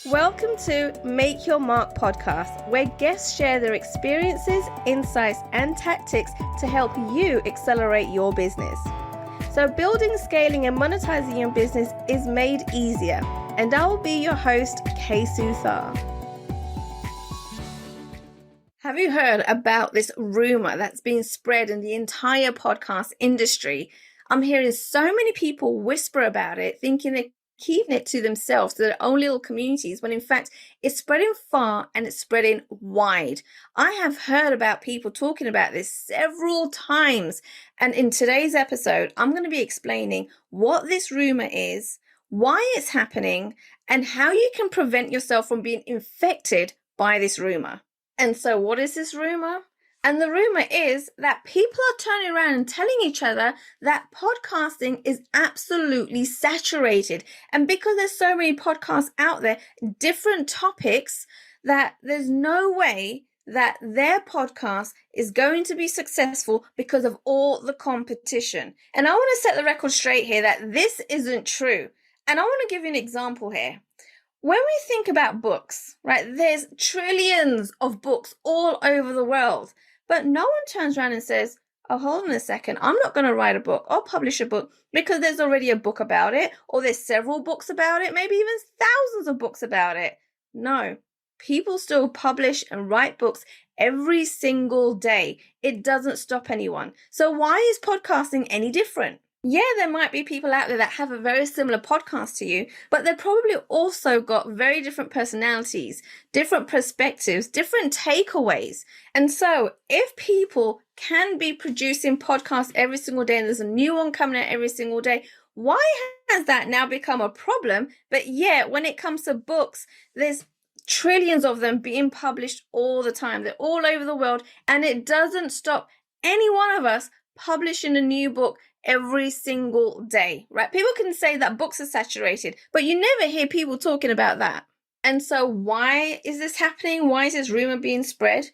Welcome to Make Your Mark podcast, where guests share their experiences, insights, and tactics to help you accelerate your business. So building, scaling, and monetizing your business is made easier. And I will be your host, Kay Suthar. Have you heard about this rumor that's being spread in the entire podcast industry? I'm hearing so many people whisper about it, thinking they're keeping it to themselves, to their own little communities, when in fact it's spreading far and it's spreading wide. I have heard about people talking about this several times, and in today's episode I'm going to be explaining what this rumor is, why it's happening, and how you can prevent yourself from being infected by this rumor. And so what is this rumor? And the rumor is that people are turning around and telling each other that podcasting is absolutely saturated. And because there's so many podcasts out there, different topics, that there's no way that their podcast is going to be successful because of all the competition. And I want to set the record straight here that this isn't true. And I want to give you an example here. When we think about books, right, there's trillions of books all over the world. But no one turns around and says, oh, hold on a second, I'm not going to write a book or publish a book because there's already a book about it, or there's several books about it, maybe even thousands of books about it. No, people still publish and write books every single day. It doesn't stop anyone. So why is podcasting any different? Yeah, there might be people out there that have a very similar podcast to you, but they've probably also got very different personalities, different perspectives, different takeaways. And so if people can be producing podcasts every single day and there's a new one coming out every single day, why has that now become a problem? But yeah, when it comes to books, there's trillions of them being published all the time. They're all over the world, and it doesn't stop any one of us publishing a new book every single day, right? People can say that books are saturated, but you never hear people talking about that. And so why is this happening? Why is this rumor being spread?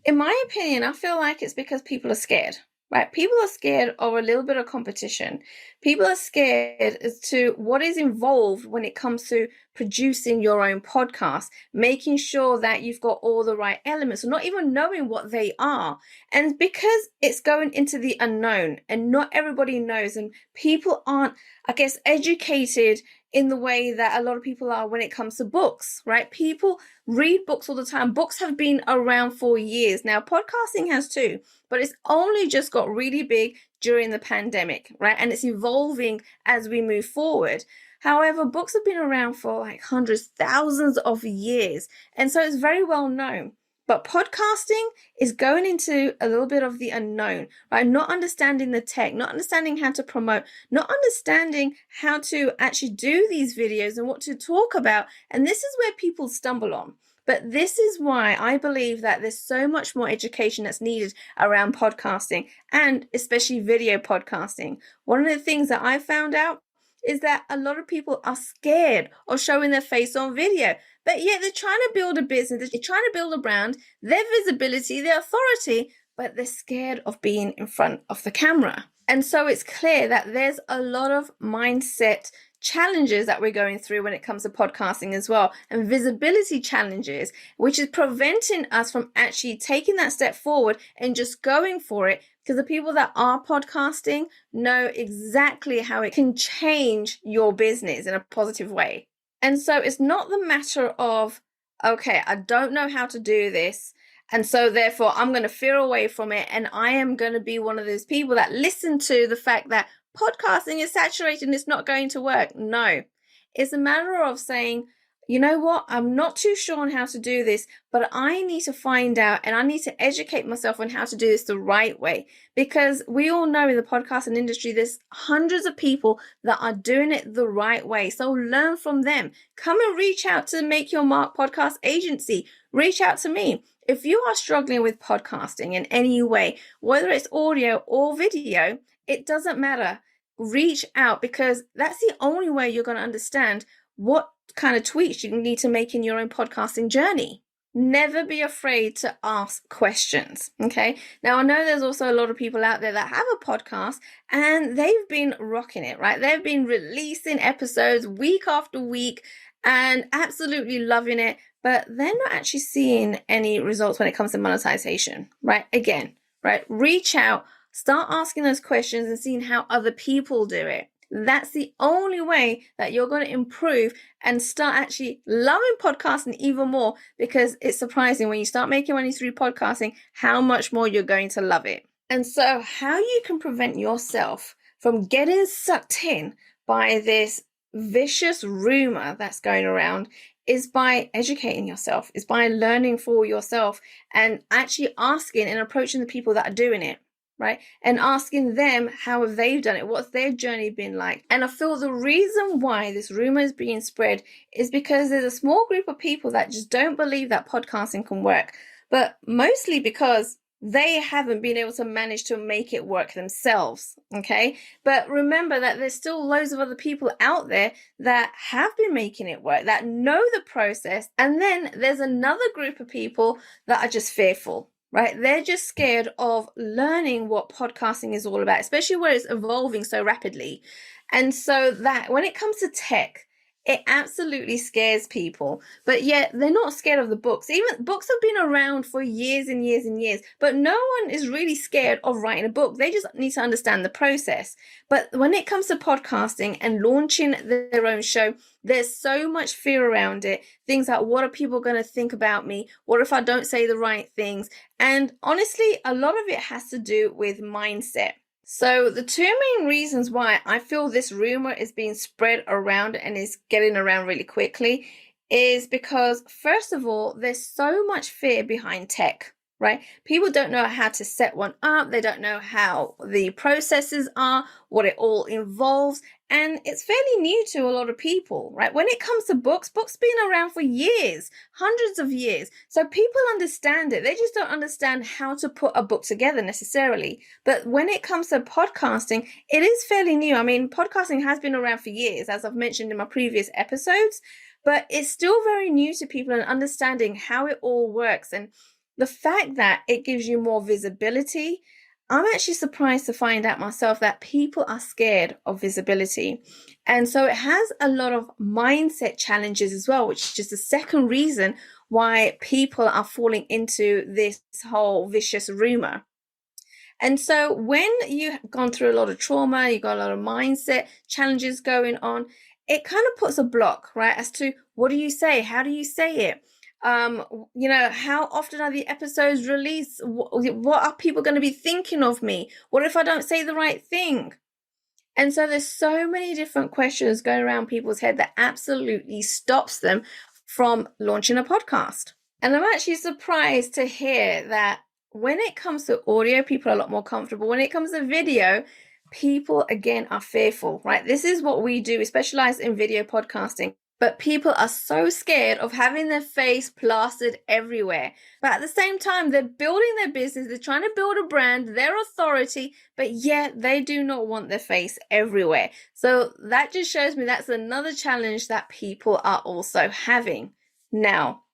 In my opinion, I feel like it's because people are scared, right? People are scared of a little bit of competition. People are scared as to what is involved when it comes to producing your own podcast, making sure that you've got all the right elements, or not even knowing what they are. And because it's going into the unknown and not everybody knows, and people aren't, I guess, educated in the way that a lot of people are when it comes to books, right? People read books all the time. Books have been around for years. Now, podcasting has too, but it's only just got really big during the pandemic, right? And it's evolving as we move forward. However, books have been around for like hundreds, thousands of years. And so it's very well known. But podcasting is going into a little bit of the unknown, right? Not understanding the tech, not understanding how to promote, not understanding how to actually do these videos and what to talk about. And this is where people stumble on. But this is why I believe that there's so much more education that's needed around podcasting, and especially video podcasting. One of the things that I found out is that a lot of people are scared of showing their face on video, but yet they're trying to build a business, they're trying to build a brand, their visibility, their authority, but they're scared of being in front of the camera. And so it's clear that there's a lot of mindset challenges that we're going through when it comes to podcasting as well, and visibility challenges, which is preventing us from actually taking that step forward and just going for it, because the people that are podcasting know exactly how it can change your business in a positive way. And so it's not the matter of, okay, I don't know how to do this, and so therefore I'm going to veer away from it, and I am going to be one of those people that listen to the fact that podcasting is saturated and it's not going to work. No, it's a matter of saying, you know what, I'm not too sure on how to do this, but I need to find out and I need to educate myself on how to do this the right way. Because we all know in the podcasting industry, there's hundreds of people that are doing it the right way. So learn from them. Come and reach out to Make Your Mark podcast agency. Reach out to me. If you are struggling with podcasting in any way, whether it's audio or video, it doesn't matter. Reach out, because that's the only way you're going to understand what kind of tweaks you need to make in your own podcasting journey. Never be afraid to ask questions. Okay. Now, I know there's also a lot of people out there that have a podcast and they've been rocking it, right? They've been releasing episodes week after week, and absolutely loving it, but they're not actually seeing any results when it comes to monetization, right? Again, right? Reach out, start asking those questions and seeing how other people do it. That's the only way that you're going to improve and start actually loving podcasting even more, because it's surprising when you start making money through podcasting, how much more you're going to love it. And so how you can prevent yourself from getting sucked in by this vicious rumor that's going around is by educating yourself, is by learning for yourself and actually asking and approaching the people that are doing it, right? And asking them how have they done it, what's their journey been like. And I feel the reason why this rumor is being spread is because there's a small group of people that just don't believe that podcasting can work, but mostly because they haven't been able to manage to make it work themselves, okay? But remember that there's still loads of other people out there that have been making it work, that know the process. And then there's another group of people that are just fearful, right? They're just scared of learning what podcasting is all about, especially where it's evolving so rapidly. And so that when it comes to tech, it absolutely scares people, but yet they're not scared of the books. Even books have been around for years and years and years, but no one is really scared of writing a book. They just need to understand the process. But when it comes to podcasting and launching their own show, there's so much fear around it. Things like, what are people going to think about me? What if I don't say the right things? And honestly, a lot of it has to do with mindset. So the two main reasons why I feel this rumor is being spread around and is getting around really quickly is because, first of all, there's so much fear behind tech, right? People don't know how to set one up. They don't know how the processes are, what it all involves. And it's fairly new to a lot of people, right? When it comes to books been around for years, hundreds of years. So people understand it. They just don't understand how to put a book together necessarily. But when it comes to podcasting, it is fairly new. I mean, podcasting has been around for years, as I've mentioned in my previous episodes, but it's still very new to people and understanding how it all works. And the fact that it gives you more visibility, I'm actually surprised to find out myself that people are scared of visibility. And so it has a lot of mindset challenges as well, which is the second reason why people are falling into this whole vicious rumor. And so when you've gone through a lot of trauma, you've got a lot of mindset challenges going on, it kind of puts a block, right, as to what do you say? How do you say it? How often are the episodes released? What are people going to be thinking of me? What if I don't say the right thing? And so there's so many different questions going around people's head that absolutely stops them from launching a podcast. And I'm actually surprised to hear that when it comes to audio, people are a lot more comfortable. When it comes to video, people, again, are fearful, right? This is what we do. We specialize in video podcasting. But people are so scared of having their face plastered everywhere. But at the same time, they're building their business. They're trying to build a brand, their authority, but yet they do not want their face everywhere. So that just shows me that's another challenge that people are also having. Now,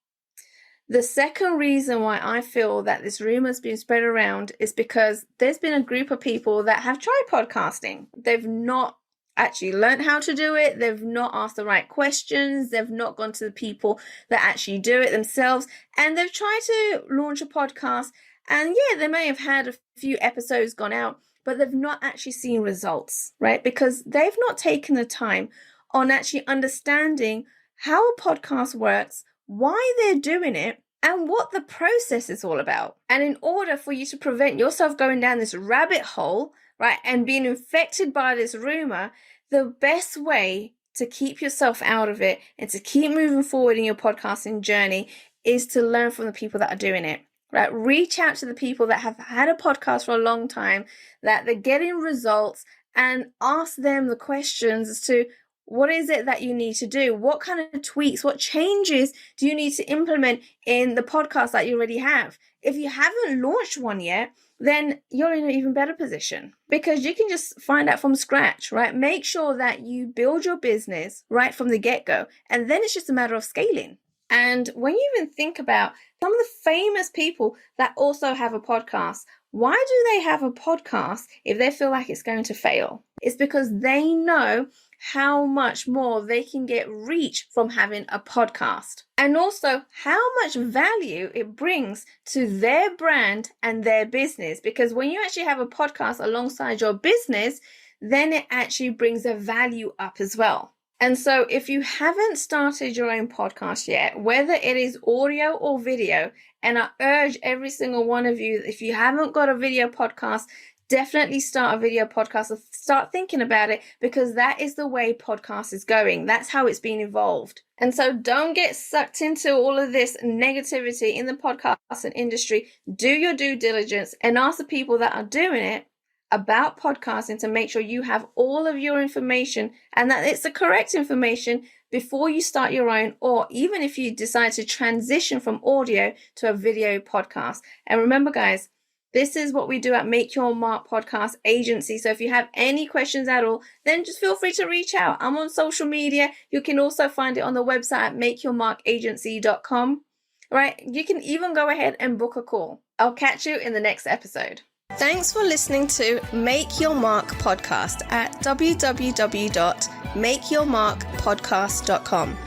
the second reason why I feel that this rumor has been spread around is because there's been a group of people that have tried podcasting. They've not actually learned how to do it. They've not asked the right questions. They've not gone to the people that actually do it themselves. And they've tried to launch a podcast. And yeah, they may have had a few episodes gone out, but they've not actually seen results, right? Because they've not taken the time on actually understanding how a podcast works, why they're doing it, and what the process is all about. And in order for you to prevent yourself going down this rabbit hole, right, and being infected by this rumor, the best way to keep yourself out of it and to keep moving forward in your podcasting journey is to learn from the people that are doing it, right? Reach out to the people that have had a podcast for a long time, that they're getting results, and ask them the questions as to what is it that you need to do? What kind of tweaks, what changes do you need to implement in the podcast that you already have? If you haven't launched one yet, then you're in an even better position because you can just find out from scratch, right? Make sure that you build your business right from the get-go, and then it's just a matter of scaling. And when you even think about some of the famous people that also have a podcast, why do they have a podcast if they feel like it's going to fail? It's because they know how much more they can get reach from having a podcast, and also how much value it brings to their brand and their business. Because when you actually have a podcast alongside your business, then it actually brings a value up as well. And so if you haven't started your own podcast yet, whether it is audio or video, and I urge every single one of you, if you haven't got a video podcast, definitely start a video podcast or start thinking about it, because that is the way podcast is going. That's how it's been evolved. And so don't get sucked into all of this negativity in the podcasting industry. Do your due diligence and ask the people that are doing it about podcasting to make sure you have all of your information and that it's the correct information before you start your own, or even if you decide to transition from audio to a video podcast. And remember, guys, this is what we do at Make Your Mark Podcast Agency. So if you have any questions at all, then just feel free to reach out. I'm on social media. You can also find it on the website at makeyourmarkagency.com. Right? You can even go ahead and book a call. I'll catch you in the next episode. Thanks for listening to Make Your Mark Podcast at www.makeyourmarkpodcast.com.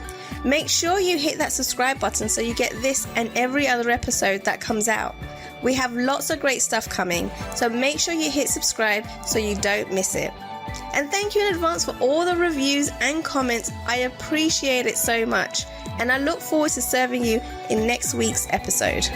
Make sure you hit that subscribe button so you get this and every other episode that comes out. We have lots of great stuff coming, so make sure you hit subscribe so you don't miss it. And thank you in advance for all the reviews and comments. I appreciate it so much, and I look forward to serving you in next week's episode.